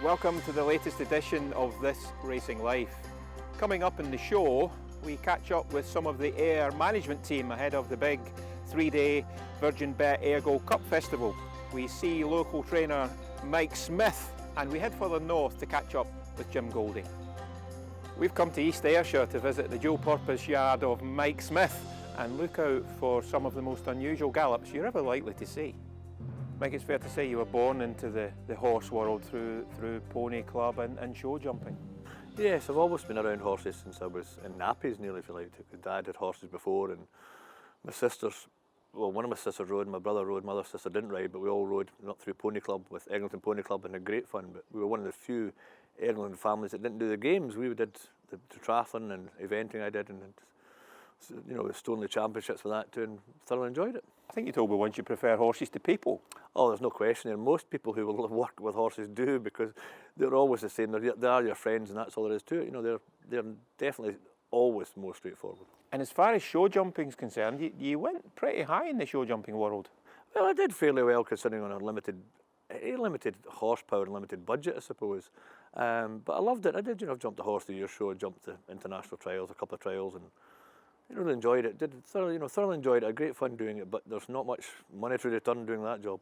Welcome to the latest edition of This Racing Life. Coming up in the show, we catch up with some of the Ayr management team ahead of the big 3-day Virgin Bet Ayr Gold Cup festival. We see local trainer Mike Smith and we head further north to catch up with Jim Goldie. We've come to East Ayrshire to visit the dual purpose yard of Mike Smith and look out for some of the most unusual gallops you're ever likely to see. Mike, it's fair to say you were born into the horse world through pony club and show jumping. Yes, I've always been around horses since I was in nappies nearly, if you like. Dad had horses before, and my sisters, well, one of my sisters rode, my brother rode, my other sister didn't ride, but we all rode not through pony club with Eglinton Pony Club and had great fun. But we were one of the few Eglinton families that didn't do the games. We did the triathlon and eventing I did, and you know, we stolen the championships for that too, and thoroughly enjoyed it. I think you told me once you prefer horses to people. Oh, there's no question there. Most people who will work with horses do, because they're always the same. They are your friends, and that's all there is to it. You know, they're definitely always more straightforward. And as far as show jumping is concerned, you went pretty high in the show jumping world. Well, I did fairly well considering on a limited horsepower and limited budget, I suppose. But I loved it. I did, I've jumped the Horse of the Year show, jumped the international trials, a couple of trials, and really enjoyed it. Thoroughly enjoyed it. I had great fun doing it, but there's not much monetary return doing that job.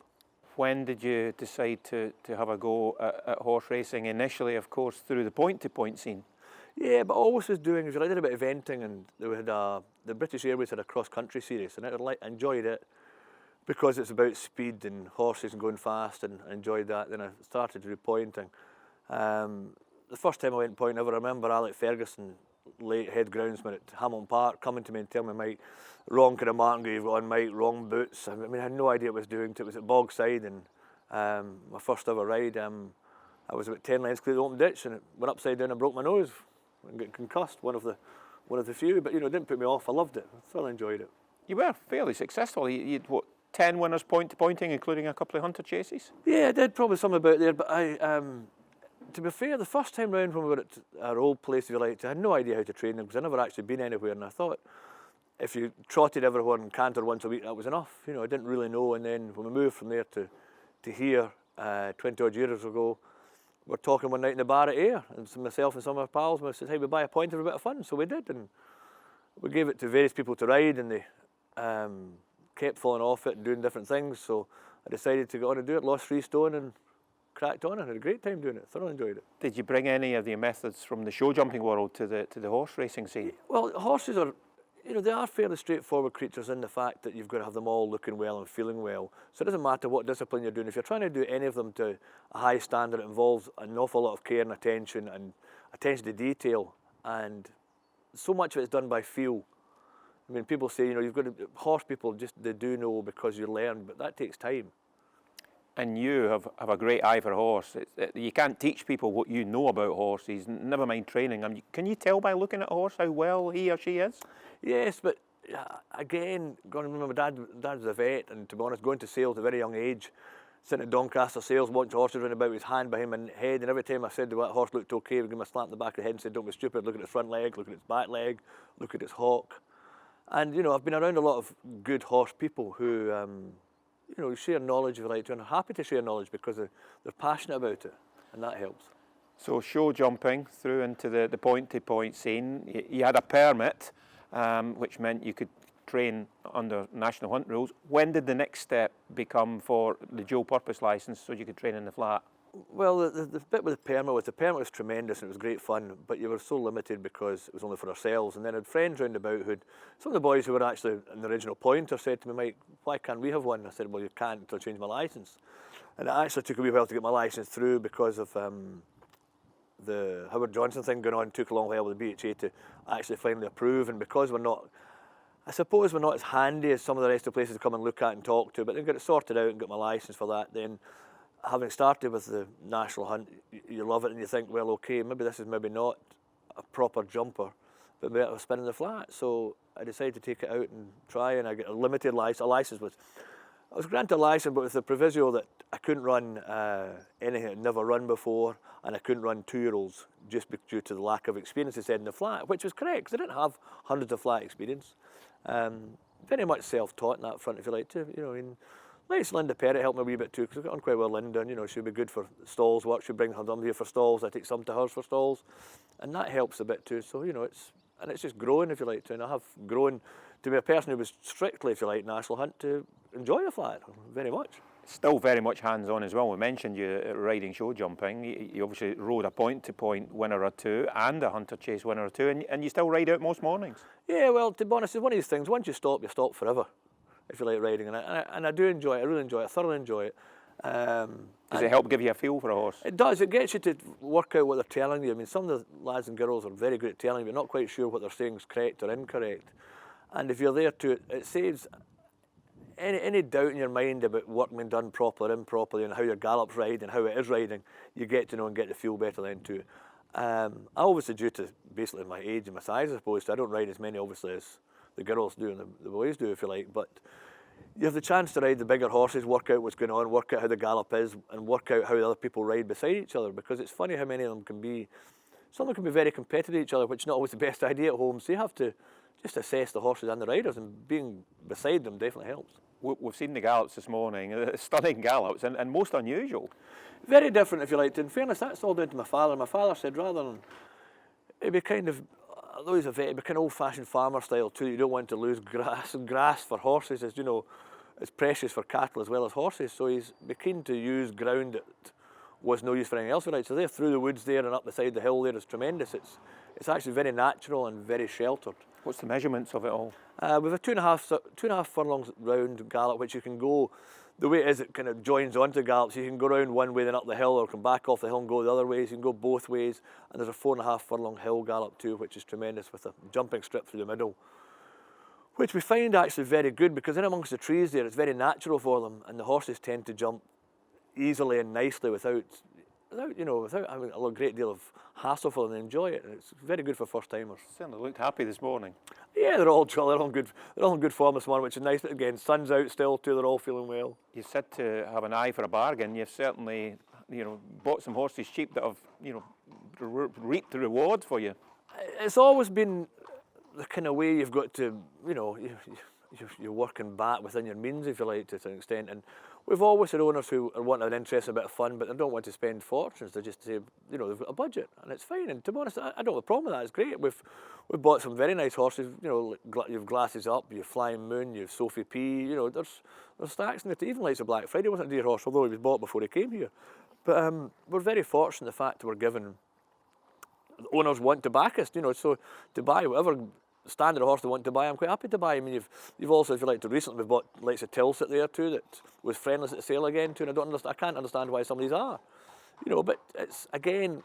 When did you decide to have a go at horse racing? Initially, of course, through the point-to-point scene. Yeah, but I always was doing, I did a bit of eventing, and we had the British Airways had a cross-country series, and I enjoyed it because it's about speed and horses and going fast, and I enjoyed that. Then I started to do pointing. The first time I went pointing ever, I remember Alec Ferguson, late head groundsman at Hamilton Park, coming to me and telling me, Mike, wrong kind of martingale you've got on, Mike, wrong boots. I mean, I had no idea what I was doing. It was at Bogside, and my first ever ride, I was about 10 lengths clear of the open ditch, and it went upside down and broke my nose and got concussed, one of the few, but it didn't put me off. I loved it. I thoroughly enjoyed it. You were fairly successful. You'd what, 10 winners point-to-pointing, including a couple of hunter chases? Yeah, I did, probably some about there, but to be fair, the first time round when we were at our old place, if you like, I had no idea how to train them because I'd never actually been anywhere, and I thought if you trotted everyone and cantered once a week, that was enough. I didn't really know, and then when we moved from there to here 20 odd years ago, we're talking one night in the bar at Ayr, and so myself and some of our pals, we said, hey, we buy a point for a bit of fun, so we did, and we gave it to various people to ride, and they kept falling off it and doing different things, so I decided to go on and do it, lost 3 stone, and cracked on and had a great time doing it. Thoroughly enjoyed it. Did you bring any of the methods from the show jumping world to the horse racing scene? Well, horses are, they are fairly straightforward creatures in the fact that you've got to have them all looking well and feeling well. So it doesn't matter what discipline you're doing. If you're trying to do any of them to a high standard, it involves an awful lot of care and attention to detail. And so much of it's done by feel. I mean, people say, you've got to, horse people they do know because you learn, but that takes time. And you have a great eye for a horse. You can't teach people what you know about horses, never mind training them. Can you tell by looking at a horse how well he or she is? Yes, but again, remember Dad was a vet, and to be honest, going to sales at a very young age, sitting at Doncaster sales, watching horses run about with his hand behind my head, and every time I said that horse looked okay, we'd give him a slap in the back of the head and said, don't be stupid, look at its front leg, look at its back leg, look at its hock. And, I've been around a lot of good horse people who share knowledge if you like to, and are happy to share knowledge because they're passionate about it, and that helps. So show jumping through into the point-to-point scene, you had a permit, which meant you could train under national hunt rules. When did the next step become for the dual purpose licence so you could train in the flat? Well, the bit with the permit was tremendous and it was great fun, but you were so limited because it was only for ourselves. And then I had friends round about some of the boys who were actually an original pointer said to me, Mike, why can't we have one? I said, well, you can't until I change my licence. And it actually took a wee while to get my licence through because of the Howard Johnson thing going on. It took a long while with the BHA to actually finally approve, and because I suppose we're not as handy as some of the rest of the places to come and look at and talk to, but then got it sorted out and got my licence for that. Then having started with the national hunt, you love it and you think, well, okay, maybe this is maybe not a proper jumper, but maybe I was spinning the flat. So I decided to take it out and try, and I got a limited license. I was granted a license, but with the proviso that I couldn't run anything I'd never run before, and I couldn't run 2-year-olds just due to the lack of experience, they said, in the flat, which was correct, because I didn't have hundreds of flat experience. Very much self-taught in that front, if you like to. Nice Linda Perrott helped me a wee bit too, because I got on quite well with Linda, and you know, she'd be good for stalls work. She'd bring her them here for stalls, I take some to hers for stalls, and that helps a bit too. So you know, it's just growing, if you like, to, and I have grown to be a person who was strictly, if you like, national hunt, to enjoy the flat very much. Still very much hands-on as well. We mentioned you riding show jumping. You obviously rode a point-to-point winner or two and a hunter chase winner or two, and you still ride out most mornings. Yeah, well, to be honest, it's one of these things. Once you stop forever, if you like riding, and I do enjoy it. I really enjoy it. I thoroughly enjoy it. Does it help give you a feel for a horse? It does. It gets you to work out what they're telling you. I mean, some of the lads and girls are very good at telling you, but not quite sure what they're saying is correct or incorrect. And if you're there to, it saves any doubt in your mind about work being done properly or improperly and how your gallop's ride and how it is riding, you get to know and get to feel better then too. I obviously, due to basically my age and my size, I suppose, so I don't ride as many obviously as the girls do and the boys do, if you like, but you have the chance to ride the bigger horses, work out what's going on, work out how the gallop is, and work out how the other people ride beside each other, because it's funny how many of them can be, some of them can be very competitive with each other, which is not always the best idea at home, so you have to just assess the horses and the riders, and being beside them definitely helps. We've seen the gallops this morning, stunning gallops, and most unusual. Very different, if you like. In fairness, that's all down to my father. My father said rather than, it'd be kind of, although he's a vet, it'd be kind of old-fashioned farmer style too. You don't want to lose grass, and grass for horses is, you know, it's precious for cattle as well as horses. So he's be keen to use ground that was no use for anything else. Right, so they're through the woods there and up the side of the hill there is tremendous. It's actually very natural and very sheltered. What's the measurements of it all? We've a two and a half furlongs round gallop, which you can go, the way it is, it kind of joins onto the gallop, so you can go round one way then up the hill, or come back off the hill and go the other ways. You can go both ways, and there's a 4.5 furlong hill gallop too, which is tremendous, with a jumping strip through the middle, which we find actually very good, because in amongst the trees there, it's very natural for them, and the horses tend to jump easily and nicely without having a great deal of hassle for them. They enjoy it, and it's very good for first timers. Certainly looked happy this morning. Yeah, they're all in good form this morning, which is nice. But again, sun's out still too. They're all feeling well. You said to have an eye for a bargain. You've certainly, bought some horses cheap that have, reaped the reward for you. It's always been the kind of way you've got to, you're working back within your means, if you like, to an extent. And we've always had owners who are wanting an interest, a bit of fun, but they don't want to spend fortunes. They just say, they've got a budget, and it's fine. And to be honest, I don't have a problem with that. It's great. We've bought some very nice horses. You've Glasses Up, you've Flying Moon, you've Sophie P. There's stacks in it. Even like the Black Friday wasn't a dear horse, although he was bought before he came here. But we're very fortunate the fact that we're given. The owners want to back us, so to buy whatever standard horse they want to buy, I'm quite happy to buy. I mean, you've also, if you like, to recently we've bought likes of Tilsit there too, that was friendless at sale again too, and I can't understand why some of these are, but it's again,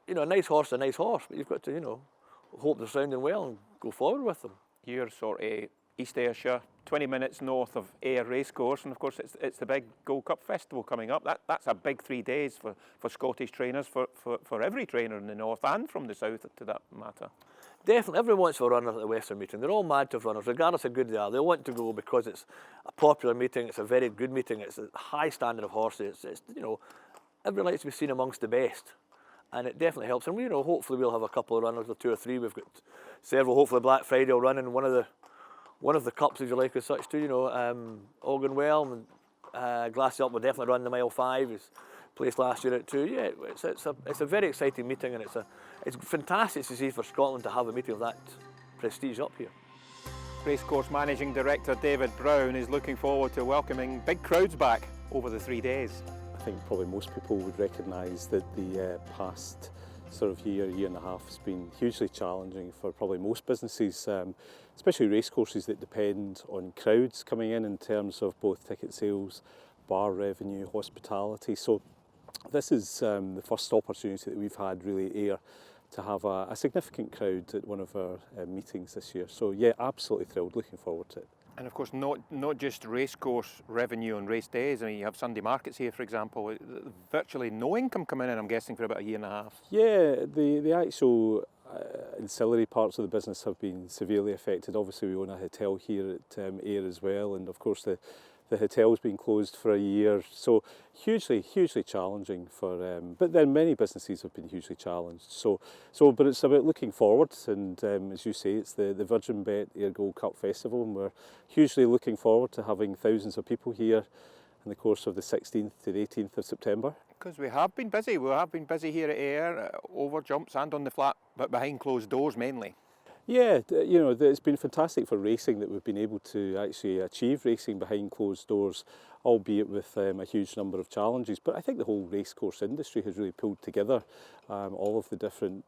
a nice horse is a nice horse, but you've got to, hope they're sounding well and go forward with them. You're sort of East Ayrshire, 20 minutes north of Ayr Racecourse, and of course it's the big Gold Cup festival coming up. That's a big 3 days for Scottish trainers, for every trainer in the north and from the south, to that matter. Definitely, everyone wants to run at the Western meeting. They're all mad to have runners, regardless of how good they are. They want to go because it's a popular meeting, it's a very good meeting, it's a high standard of horses. Everyone likes to be seen amongst the best, and it definitely helps. And hopefully we'll have a couple of runners, or 2 or 3. We've got several. Hopefully Black Friday will run in one of the cups, if you like, as such too. All going well, and Glasses Up will definitely run the mile 5. He's placed last year at 2. Yeah, it's a very exciting meeting, and it's fantastic to see for Scotland to have a meeting of that prestige up here. Racecourse Managing Director David Brown is looking forward to welcoming big crowds back over the 3 days. I think probably most people would recognise that the past sort of year and a half has been hugely challenging for probably most businesses, especially racecourses that depend on crowds coming in terms of both ticket sales, bar revenue, hospitality. So this is the first opportunity that we've had, really, Ayr, to have a significant crowd at one of our meetings this year. So yeah, absolutely thrilled, looking forward to it. And of course, not just racecourse revenue on race days. I mean, you have Sunday markets here, for example. Virtually no income coming in, I'm guessing, for about a year and a half. Yeah, the actual ancillary parts of the business have been severely affected. Obviously, we own a hotel here at Ayr as well, and of course the hotel's been closed for a year, so hugely challenging for. But then many businesses have been hugely challenged. But it's about looking forward, and as you say, it's the Virgin Bet Ayr Gold Cup Festival, and we're hugely looking forward to having thousands of people here in the course of the 16th to the 18th of September. Because we have been busy. We have been busy here at Ayr, over jumps and on the flat, but behind closed doors mainly. Yeah, you know, it's been fantastic for racing that we've been able to actually achieve racing behind closed doors, albeit with a huge number of challenges. But I think the whole racecourse industry has really pulled together. All of the different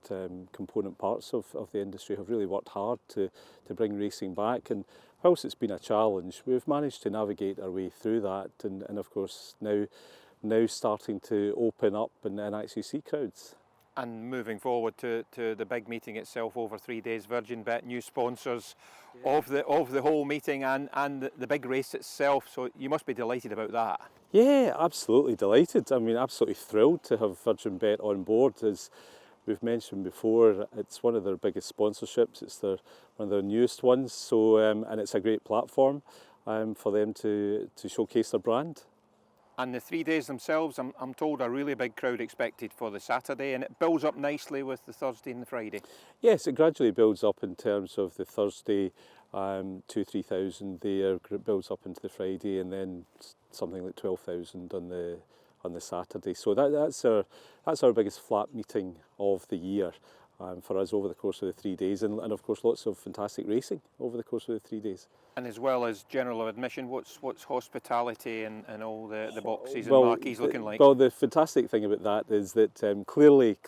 component parts of the industry have really worked hard to bring racing back. And whilst it's been a challenge, we've managed to navigate our way through that. And of course, now starting to open up and actually see crowds. And moving forward to the big meeting itself over 3 days, Virgin Bet, new sponsors of the whole meeting and the big race itself. So you must be delighted about that. Yeah, absolutely delighted. I mean, absolutely thrilled to have Virgin Bet on board. As we've mentioned before, it's one of their biggest sponsorships. It's one of their newest ones. So and it's a great platform for them to showcase their brand. And the 3 days themselves, I'm told, a really big crowd expected for the Saturday, and it builds up nicely with the Thursday and the Friday. Yes, it gradually builds up in terms of the Thursday, 2,000-3,000 there, it builds up into the Friday, and then something like 12,000 on the Saturday. So that's our biggest flat meeting of the year for us over the course of the 3 days, and of course lots of fantastic racing over the course of the 3 days. And as well as general admission, what's hospitality and all the boxes Well, and marquees looking like? Well, the fantastic thing about that is that clearly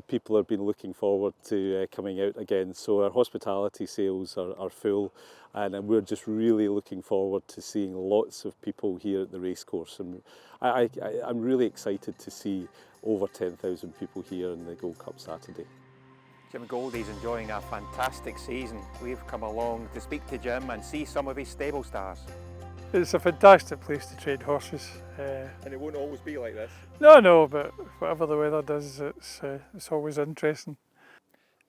people have been looking forward to coming out again. So our hospitality sales are full, and we're just really looking forward to seeing lots of people here at the racecourse. And I'm really excited to see over 10,000 people here on the Gold Cup Saturday. Jim Goldie's enjoying a fantastic season. We've come along to speak to Jim and see some of his stable stars. It's a fantastic place to train horses. And it won't always be like this. No, but whatever the weather does, it's always interesting.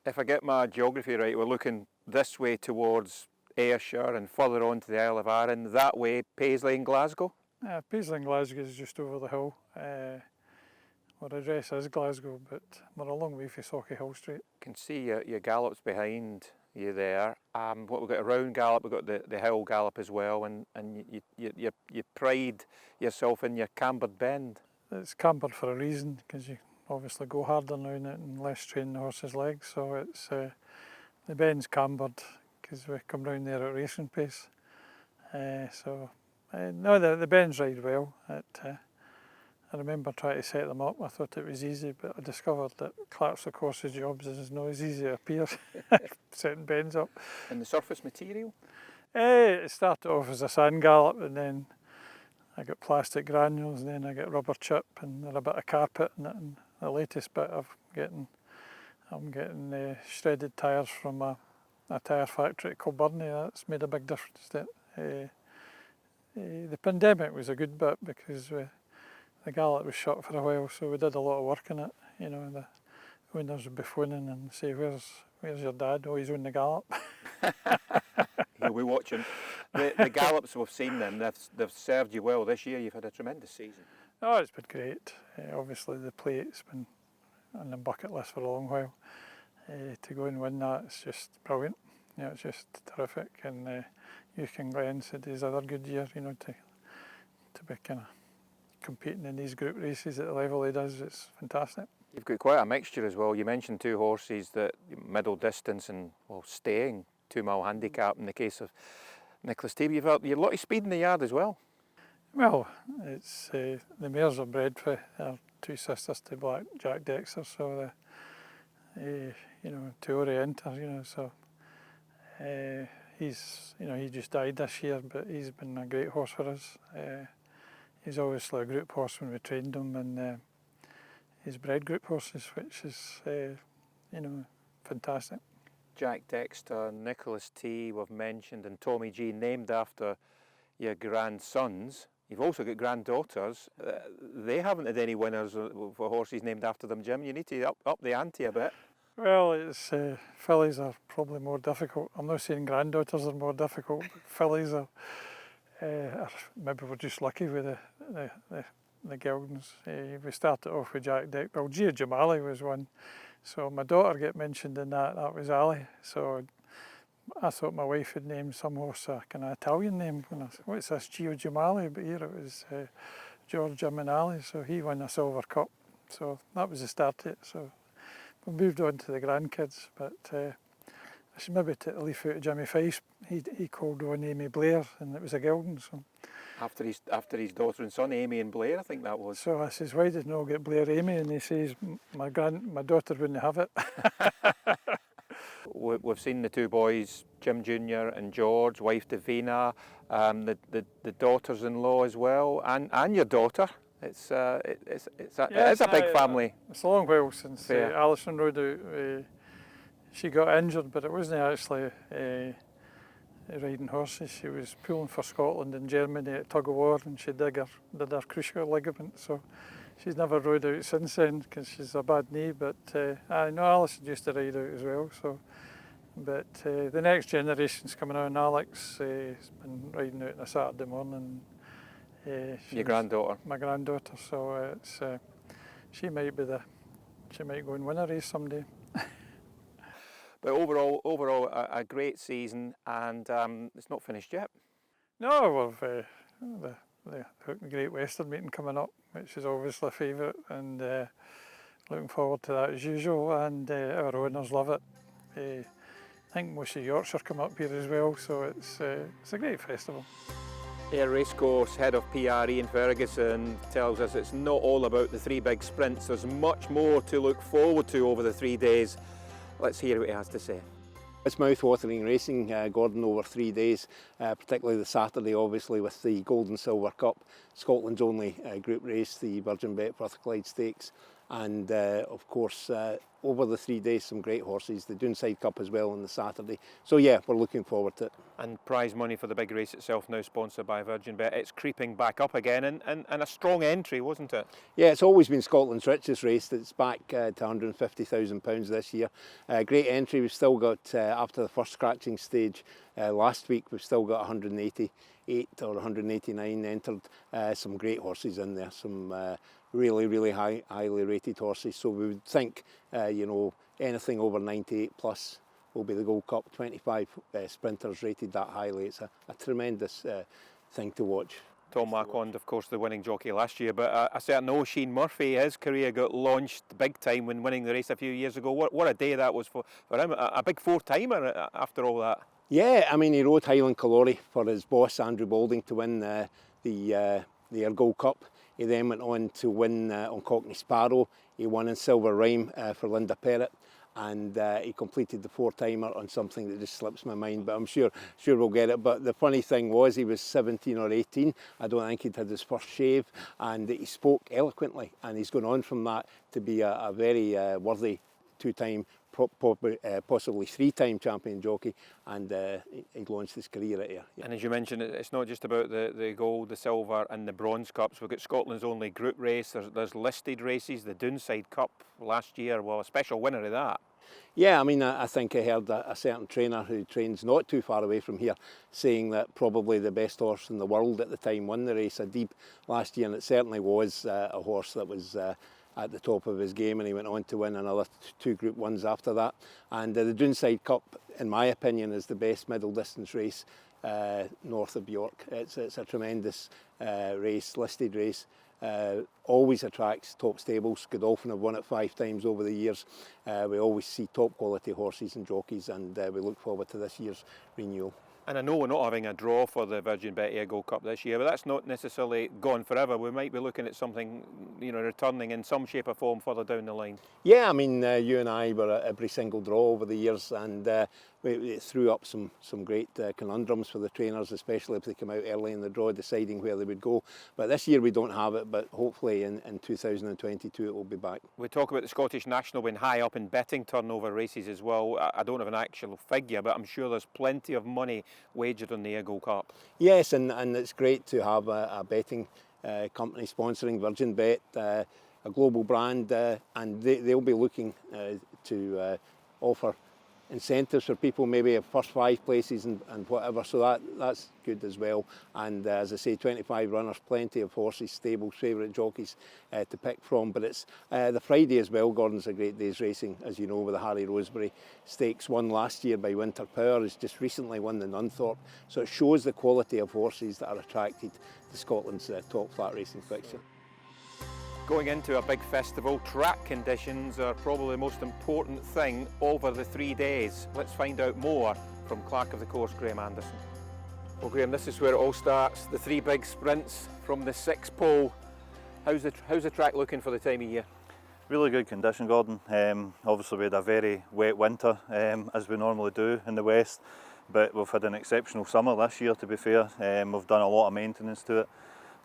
If I get my geography right, we're looking this way towards Ayrshire and further on to the Isle of Arran, that way Paisley and Glasgow? Paisley and Glasgow is just over the hill. Our address is Glasgow, but we're a long way from Sauchiehall Hill Street. You can see your gallops behind you there. What we've got a round gallop, we've got the hill gallop as well, and you pride yourself in your cambered bend. It's cambered for a reason, because you obviously go harder now in it and less train the horse's legs, so it's the bend's cambered because we come round there at racing pace. No, the bends ride well. I remember trying to set them up. I thought it was easy, but I discovered that Clark's of course's jobs is not as easy as it appears, setting bends up. And the surface material? It started off as a sand gallop, and then I got plastic granules, and then I got rubber chip and a bit of carpet in it. And the latest bit I'm getting shredded tyres from a tyre factory at Kilburnie. That's made a big difference to it. The pandemic was a good bit because the gallop was shut for a while, so we did a lot of work in it. You know, the owners would be phoning and say, "Where's your dad?" "Oh, he's on the gallop." He'll be watching. The gallops we've seen then, they've served you well this year. You've had a tremendous season. Oh, it's been great. Obviously the plate's been on the bucket list for a long while. To go and win that, it's just brilliant. You know, it's just terrific. And Euchen Glen said he's another good year, you know, to be kind of competing in these group races at the level he does. It's fantastic. You've got quite a mixture as well. You mentioned two horses that middle distance and staying 2 mile handicap in the case of Nicholas T. You've a lot of speed in the yard as well. Well, it's the mares are bred for our two sisters to Black Jack Dexter, so you know, to Orienter, you know, so he just died this year, but he's been a great horse for us. He's obviously a group horse when we trained him, and he's bred group horses, which is you know, fantastic. Jack Dexter, Nicholas T. we've mentioned, and Tommy G, named after your grandsons. You've also got granddaughters. They haven't had any winners for horses named after them, Jim. You need to up the ante a bit. Well, it's fillies are probably more difficult. I'm not saying granddaughters are more difficult, but fillies are maybe we're just lucky with the geldings. We started off with Jack Dexter. Well, Gia Jamali was one. So my daughter get mentioned in that was Ali. So I thought my wife had named some horse a kind of Italian name. When I said, what's this, Gio Giamali? But here it was George Giaminali, so he won a silver cup. So that was the start of it. So we moved on to the grandkids, but I should maybe leave out Jimmy Fife. He called on Amy Blair, and it was a gelding. So After his daughter and son, Amy and Blair, I think that was. So I says, why did no get Blair Amy? And he says, my daughter wouldn't have it. We've seen the two boys, Jim Jr. and George, wife Davina, the daughters-in-law as well, and your daughter. It's a big family. It's a long while since Fair. Alison rode out. She got injured, but it wasn't actually riding horses. She was pulling for Scotland and Germany at tug of war, and she did her cruciate ligament. So she's never rode out since then because she's a bad knee. But I know Alison used to ride out as well. So, but the next generation's coming on. Alex has been riding out on a Saturday morning. Your granddaughter. My granddaughter. So it's she might go and win a race someday. But overall, a great season, and it's not finished yet. No, we've the Great Western meeting coming up, which is obviously a favourite, and looking forward to that as usual. And our owners love it. I think most of Yorkshire come up here as well, so it's a great festival. Ayr Racecourse head of PR Ian Ferguson tells us it's not all about the three big sprints. There's much more to look forward to over the 3 days. Let's hear what he has to say. It's mouth-watering racing, Gordon, over 3 days, particularly the Saturday, obviously, with the Gold and Silver Cup, Scotland's only group race, the Virgin Bet Firth Clyde Stakes, and of course, over the 3 days, some great horses, the Doonside Cup as well on the Saturday. So yeah, we're looking forward to it. And prize money for the big race itself, now sponsored by Virgin Bet. It's creeping back up again, and a strong entry, wasn't it? Yeah, it's always been Scotland's richest race. It's back to £150,000 this year. Great entry. We've still got, after the first scratching stage last week, we've still got 188 or 189 entered. Some great horses in there, some really highly rated horses. So we would think, anything over 98 plus will be the Gold Cup. 25 sprinters rated that highly. It's a tremendous thing to watch. Tom Marquand, of course, the winning jockey last year, but a certain Euchen Murphy, his career got launched big time when winning the race a few years ago. What a day that was for him, a big four-timer after all that. Yeah, I mean, he rode Highland Calori for his boss, Andrew Balding, to win the Ayr Gold Cup. He then went on to win on Cockney Sparrow. He won in Silver Rhyme for Linda Perrott, and he completed the four-timer on something that just slips my mind, but I'm sure we'll get it. But the funny thing was, he was 17 or 18. I don't think he'd had his first shave, and he spoke eloquently, and he's gone on from that to be a very worthy two-time, possibly three-time champion jockey, and he launched his career at Ayr. Yeah. And as you mentioned, it's not just about the gold, the silver and the bronze cups. We've got Scotland's only group race, there's listed races, the Doonside Cup last year, well, a special winner of that. Yeah, I mean, I think I heard a certain trainer who trains not too far away from here saying that probably the best horse in the world at the time won the race, Adib, last year, and it certainly was a horse that was at the top of his game, and he went on to win another two Group 1s after that. And the Doonside Cup, in my opinion, is the best middle distance race north of York. It's a tremendous race, listed race. Always attracts top stables. Godolphin have won it 5 times over the years. We always see top quality horses and jockeys, and we look forward to this year's renewal. And I know we're not having a draw for the Virgin Bet Ayr Gold Cup this year, but that's not necessarily gone forever. We might be looking at something, returning in some shape or form further down the line. Yeah, I mean, you and I were at every single draw over the years, and we threw up some great conundrums for the trainers, especially if they come out early in the draw, deciding where they would go. But this year we don't have it, but hopefully in 2022 it will be back. We talk about the Scottish National being high up in betting turnover races as well. I don't have an actual figure, but I'm sure there's plenty of money wagered on the Ayr Gold Cup. Yes, and it's great to have a betting company sponsoring Virgin Bet, a global brand, and they'll be looking to offer incentives for people, maybe first 5 places and whatever, so that's good as well. And as I say, 25 runners, plenty of horses, stables, favourite jockeys to pick from. But it's the Friday as well. Gordon's a great day's racing, as you know, with the Harry Rosebery Stakes, won last year by Winter Power, has just recently won the Nunthorpe. So it shows the quality of horses that are attracted to Scotland's top flat racing fixture. Going into a big festival, track conditions are probably the most important thing over the 3 days. Let's find out more from Clerk of the Course, Graham Anderson. Well, Graham, this is where it all starts, the 3 big sprints from the 6th pole. How's the track looking for the time of year? Really good condition, Gordon. Obviously we had a very wet winter, as we normally do in the west, but we've had an exceptional summer this year, to be fair. We've done a lot of maintenance to it.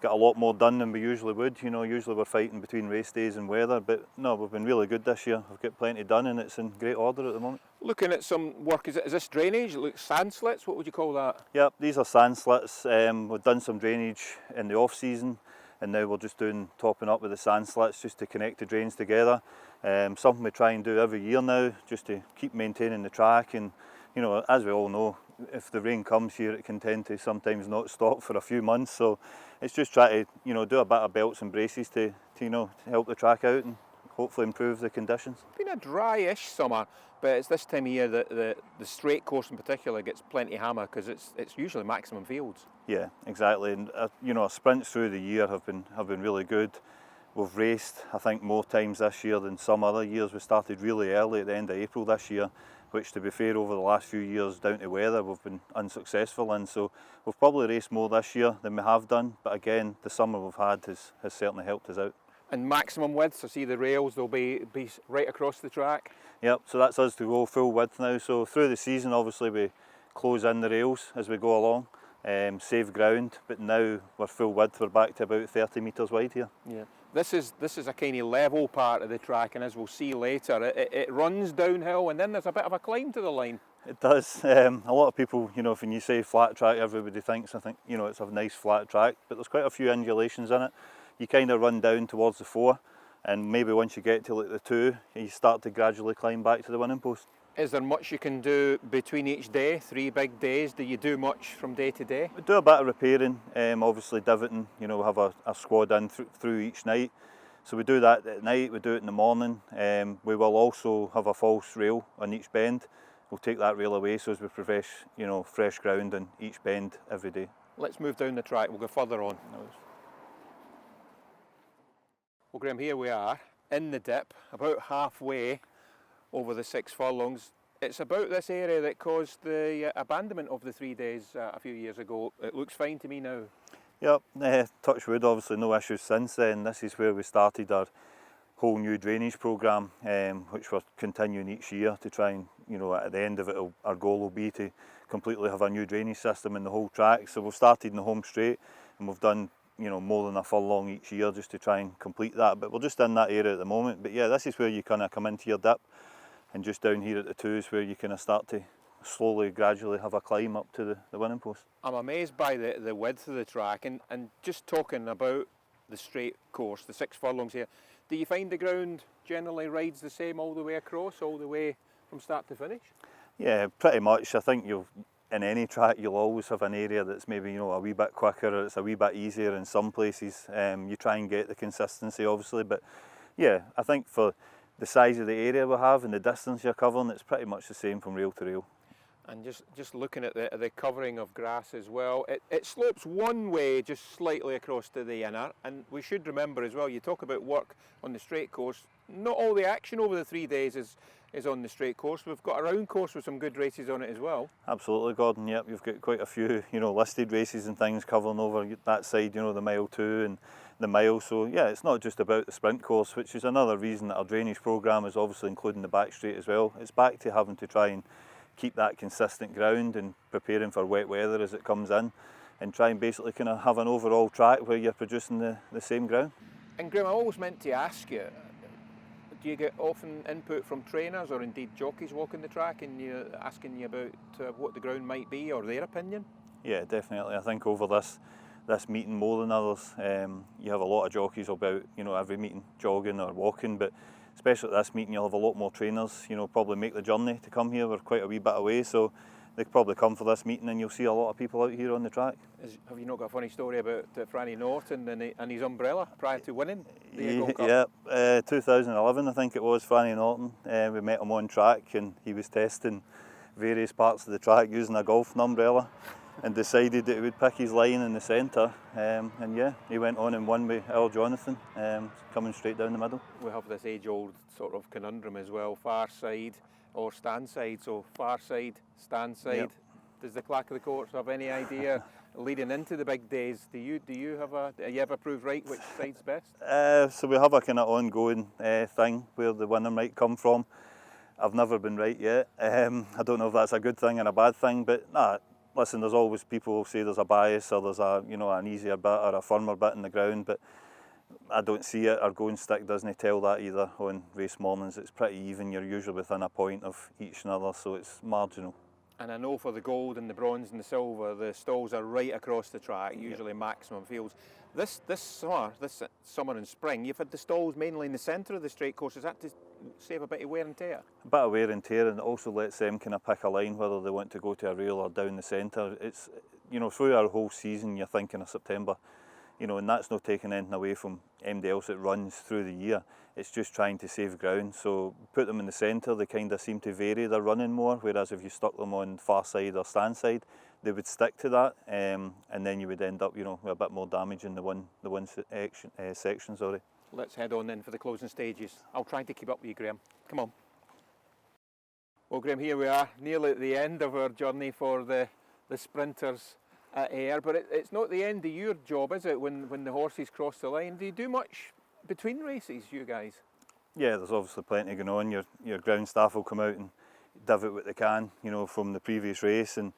Got a lot more done than we usually would. You know, usually we're fighting between race days and weather, but no, we've been really good this year. We've got plenty done and it's in great order at the moment. Looking at some work, is this drainage? It looks sand slits, what would you call that? Yep, these are sand slits. We've done some drainage in the off season and now we're just doing topping up with the sand slits just to connect the drains together. Something we try and do every year now, just to keep maintaining the track. And you know, as we all know, if the rain comes here, it can tend to sometimes not stop for a few months. So it's just try to, you know, do a bit of belts and braces to you know, to help the track out and hopefully improve the conditions. It's been a dry-ish summer, but it's this time of year that the straight course in particular gets plenty hammer because it's usually maximum fields. Yeah, exactly. And you know, our sprints through the year have been really good. We've raced, I think, more times this year than some other years. We started really early at the end of April this year, which, to be fair, over the last few years, down to weather, we've been unsuccessful in. So we've probably raced more this year than we have done. But again, the summer we've had has certainly helped us out. And maximum width, I see the rails, they'll be right across the track. Yep, so that's us to go full width now. So through the season, obviously, we close in the rails as we go along, save ground. But now we're full width, we're back to about 30 metres wide here. Yeah. This is a kind of level part of the track, and as we'll see later, it runs downhill and then there's a bit of a climb to the line. It does. A lot of people, you know, when you say flat track, everybody thinks, I think, you know, it's a nice flat track, but there's quite a few undulations in it. You kind of run down towards the 4, and maybe once you get to like the 2, you start to gradually climb back to the winning post. Is there much you can do between each day? 3 big days. Do you do much from day to day? We do a bit of repairing, obviously divoting. You know, we have a squad in through each night. So we do that at night, we do it in the morning. We will also have a false rail on each bend. We'll take that rail away so as we progress, you know, fresh ground on each bend every day. Let's move down the track, we'll go further on. Well, Graham, here we are in the dip, about halfway over the 6 furlongs. It's about this area that caused the abandonment of the 3 days a few years ago. It looks fine to me now. Yep, touch wood, obviously no issues since then. This is where we started our whole new drainage programme, which we're continuing each year to try and, you know, at the end of it, our goal will be to completely have a new drainage system in the whole track. So we've started in the home straight and we've done, you know, more than a furlong each year just to try and complete that. But we're just in that area at the moment. But yeah, this is where you kind of come into your dip, and just down here at the 2 is where you kind of start to slowly, gradually have a climb up to the winning post. I'm amazed by the width of the track, and just talking about the straight course, the 6 furlongs here, do you find the ground generally rides the same all the way across, all the way from start to finish? Yeah, pretty much. I think in any track you'll always have an area that's maybe, you know, a wee bit quicker or it's a wee bit easier in some places. You try and get the consistency obviously, but yeah, I think for the size of the area we have and the distance you're covering, it's pretty much the same from rail to rail. And just looking at the covering of grass as well, it slopes one way just slightly across to the inner, and we should remember as well, you talk about work on the straight course, not all the action over the 3 days is on the straight course. We've got a round course with some good races on it as well. Absolutely, Gordon, yep, you've got quite a few, you know, listed races and things covering over that side, you know, the mile 2 and the mile. So yeah, it's not just about the sprint course, which is another reason that our drainage programme is obviously including the back straight as well. It's back to having to try and keep that consistent ground and preparing for wet weather as it comes in, and try and basically kind of have an overall track where you're producing the same ground. And Graham, I always meant to ask you, do you get often input from trainers or indeed jockeys walking the track and you asking you about what the ground might be or their opinion? Yeah, definitely. I think over this meeting more than others, you have a lot of jockeys about, you know, every meeting jogging or walking, but especially at this meeting, you'll have a lot more trainers, you know, probably make the journey to come here. We're quite a wee bit away, so they probably come for this meeting and you'll see a lot of people out here on the track. Have you not got a funny story about Franny Norton and his umbrella prior to winning the Ayr Gold Cup? Yeah, 2011 I think it was, Franny Norton. We met him on track and he was testing various parts of the track using a golf umbrella and decided that he would pick his line in the centre, and yeah, he went on and won with Earl Jonathan, coming straight down the middle. We have this age-old sort of conundrum as well, far side or stand side. So far side, stand side. Yep. Does the Clerk of the Courts have any idea leading into the big days? Do you ever prove right which side's best? So we have a kind of ongoing thing where the winner might come from. I've never been right yet. I don't know if that's a good thing or a bad thing, but nah. Listen, there's always people who say there's a bias or there's a, you know, an easier bit or a firmer bit in the ground, but I don't see it. Our going stick doesn't tell that either on race mornings. It's pretty even. You're usually within a point of each other, so it's marginal. And I know for the gold and the bronze and the silver, the stalls are right across the track, usually maximum fields. This summer and spring, you've had the stalls mainly in the centre of the straight course. Is that to save a bit of wear and tear? A bit of wear and tear, and it also lets them kind of pick a line whether they want to go to a rail or down the centre. It's, you know, through our whole season, you're thinking of September, you know, and that's not taking anything away from anybody else that runs through the year. It's just trying to save ground. So put them in the centre, they kind of seem to vary their running more, whereas if you stuck them on far side or stand side, they would stick to that, and then you would end up, you know, with a bit more damage in the one section. Sorry. Let's head on then for the closing stages. I'll try to keep up with you, Graham. Come on. Well, Graham, here we are, nearly at the end of our journey for the sprinters at Ayr, but it's not the end of your job, is it, when the horses cross the line? Do you do much between races, you guys? Yeah, there's obviously plenty going on. Your ground staff will come out and divot what they can, you know, from the previous race, and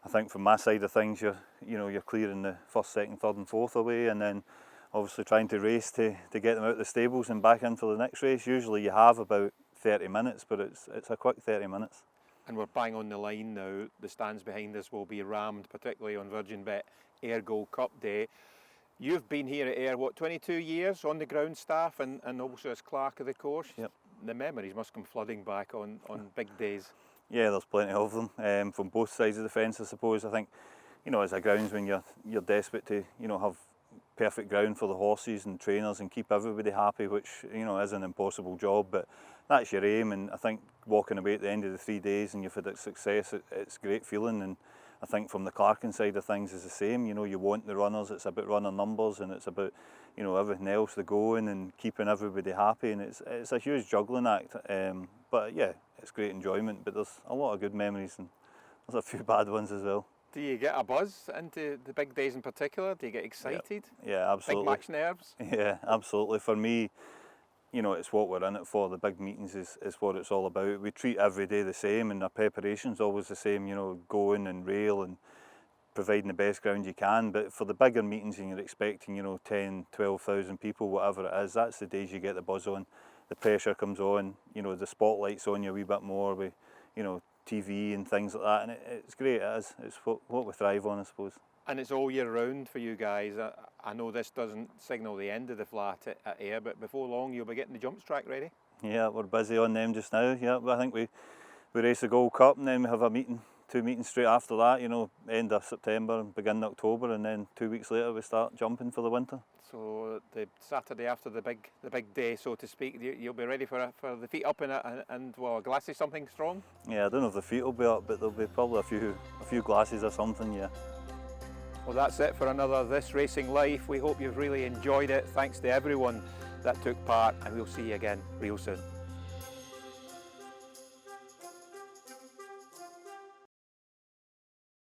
I think from my side of things, you're clearing the first, second, third and fourth away, and then obviously trying to race to get them out of the stables and back in for the next race. Usually you have about 30 minutes, but it's a quick 30 minutes. And we're bang on the line now. The stands behind us will be rammed, particularly on Virgin Bet Ayr Gold Cup Day. You've been here at Ayr, 22 years on the ground staff and also as clerk of the course. Yep. The memories must come flooding back on big days. Yeah, there's plenty of them from both sides of the fence, I suppose. I think, you know, as a groundsman, you're desperate to, you know, have perfect ground for the horses and trainers and keep everybody happy, which, you know, is an impossible job, but that's your aim. And I think walking away at the end of the 3 days and you've had a success, it's a great feeling. And I think from the clerking side of things is the same. You know, you want the runners, it's about runner numbers and it's about, you know, everything else, the going and keeping everybody happy, and it's a huge juggling act. But yeah, it's great enjoyment, but there's a lot of good memories and there's a few bad ones as well. Do you get a buzz into the big days in particular? Do you get excited? Yeah, absolutely. Big match nerves? Yeah, absolutely. For me, you know, it's what we're in it for. The big meetings is what it's all about. We treat every day the same and our preparation's always the same, you know, going and rail and providing the best ground you can. But for the bigger meetings and you're expecting, you know, 10, 12,000 people, whatever it is, that's the days you get the buzz on. The pressure comes on, you know, the spotlight's on you a wee bit more with, you know, TV and things like that, and it's great. It is. It's what we thrive on, I suppose. And it's all year round for you guys. I know this doesn't signal the end of the flat at Ayr, but before long you'll be getting the jumps track ready. Yeah, we're busy on them just now. Yeah, but I think we race the Gold Cup and then we have a meeting, 2 meetings straight after that. You know, end of September and beginning of October, and then 2 weeks later we start jumping for the winter. So the Saturday after the big day, so to speak, you'll be ready for the feet up and well, a glass of something strong. Yeah, I don't know if the feet will be up, but there'll be probably a few glasses or something. Yeah. Well, that's it for another This Racing Life. We hope you've really enjoyed it. Thanks to everyone that took part, and we'll see you again real soon.